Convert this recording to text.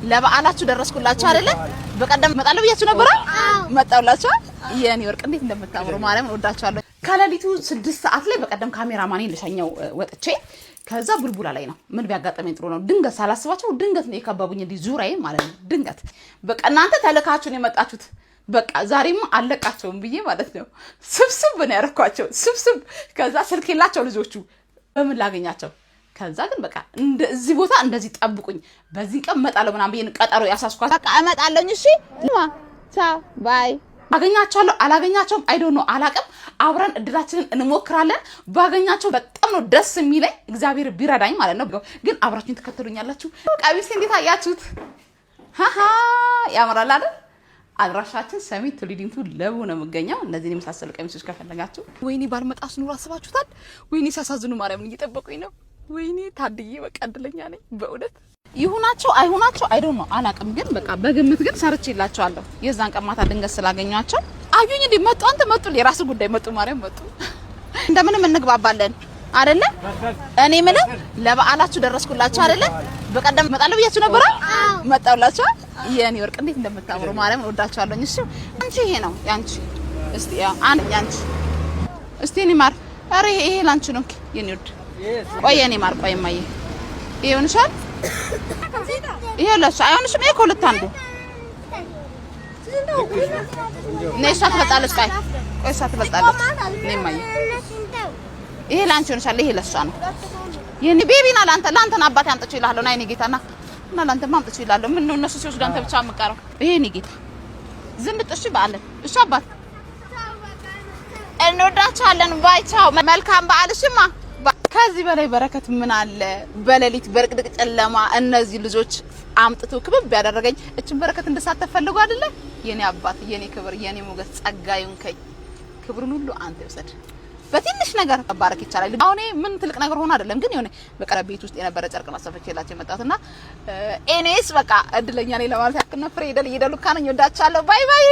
ለበዓላችሁ ደረስኩላችሁ አይደለ? በቀደም መጣለው ብያችሁ ነበር። መጣውላችሁ። የኔ ወርቅ እንዴት እንደምታምሩ ማርያም ወዳችኋለሁ። ከሌሊቱ 6 ሰዓት ላይ በቀደም ካሜራማኔን ልሸኘው ወጥቼ ከዛ ቡልቡላ ላይ ነው። ምን ቢያጋጠመኝ ጥሩ ነው። ድንገት ሳላስባቸው ድንገት ነው የከበቡኝ እንዲ ዙራዬ ማለት ነው። ድንገት በቃ እናንተ ተልካችሁ ነው የመጣችሁት። በቃ ዛሬም አለቃቸውም ብዬ ማለት ነው። ስብስብ ነው ያረኳቸው ስብስብ። ከዛ ስልክ የላቸው ልጆቹ በምን ላገኛቸው? ከዛ ግን በቃ እንደዚህ ቦታ እንደዚህ ጠብቁኝ በዚህ ቀን መጣለው ምናምን ብዬ ቀጠሮ ያሳስኳት። በቃ እመጣለኝ። እሺ ቻው ባይ። አገኛቸዋለሁ አላገኛቸውም አይ ዶንት ኖ አላቀም። አብረን እድላችንን እንሞክራለን። ባገኛቸው በጣም ነው ደስ የሚለኝ እግዚአብሔር ቢረዳኝ ማለት ነው። ግን አብራችሁን ተከተሉኛላችሁ። ቀሚስ እንዴት አያችሁት? ሃሃ ያምራል አይደል? አድራሻችን ሰሚት ቱሊዲንቱ ለቡ ነው የምገኘው። እነዚህን የመሳሰሉ ቀሚሶች ከፈለጋችሁ። ወይኔ ባልመጣስ ኑሮ አስባችሁታል? ወይኔ ሲያሳዝኑ ማርያምን እየጠበቁኝ ነው። ወይኔ ታድዬ በቃ እድለኛ ነኝ በእውነት። ይሁናቸው አይሁናቸው አይ ዶንት ኖ አላቅም። ግን በቃ በግምት ግን ሰርቼላቸዋለሁ። የዛን ቀን ማታ ድንገት ስላገኟቸው አዩኝ እንዴ መጡ። አንተ መጡ የራስ ጉዳይ መጡ ማርያም መጡ። እንደምንም እንግባባለን አይደለ? እኔ ምንም ለበዓላችሁ ደረስኩላችሁ አይደለ? በቀደም መጣለው ብያችሁ ነበር። መጣውላችሁ። የኔ ወርቅ እንዴት እንደምታምሩ ማርያም ወዳችኋለሁ። እሺ አንቺ ይሄ ነው ያንቺ። እስቲ ያው አንድ ያንቺ እስቲ እኔ ማር አረ ይሄ ላንቺ ነው የኔ ወድ። ቆይ የኔ ማር ቆይ ማየ ይሁንሻል። ይሄ ለሽ አይሆንሽም። ይሄ ኮልት አንዱ ነሽ አትበጣለሽ። ቆይ ቆይ ሳትበጣለሽ ነይ ማየ ይሄ ላንቺ ሆነሻል። ይሄ ለሷ ነው የኔ ቤቢና ላንተ አባቴ አምጥቼ ይላል ነው። አይኔ ጌታና እና ላንተ ማምጥቼ ይላል። ምን ነው እነሱ ሲወስዱ አንተ ብቻ አምቀረው። ይሄ ኔ ጌታ ዝንጥ እሺ በዓል እሺ አባት እንወዳችኋለን። ባይ ቻው መልካም በዓል። እሺማ ከዚህ በላይ በረከት ምን አለ? በሌሊት በርቅድቅ ጨለማ እነዚህ ልጆች አምጥቶ ክብብ ያደረገኝ እችን በረከት እንድሳተፍ ፈልጎ አይደለ? የኔ አባት የኔ ክብር የኔ ሞገስ ጸጋዩን ከይ ክብሩን ሁሉ አንተ ይወሰድ። በትንሽ ነገር ተባረክ ይቻላል። አሁን ምን ትልቅ ነገር ሆነ አይደለም፣ ግን የሆነ በቃ ቤት ውስጥ የነበረ ጨርቅ ማሰፈችላችሁ የመጣሁትና ኤኔስ በቃ እድለኛ ነኝ ለማለት ያክል ነው። ፍሬ ይደል ይደሉካ ነኝ። ወዳቻለሁ። ባይ ባይ።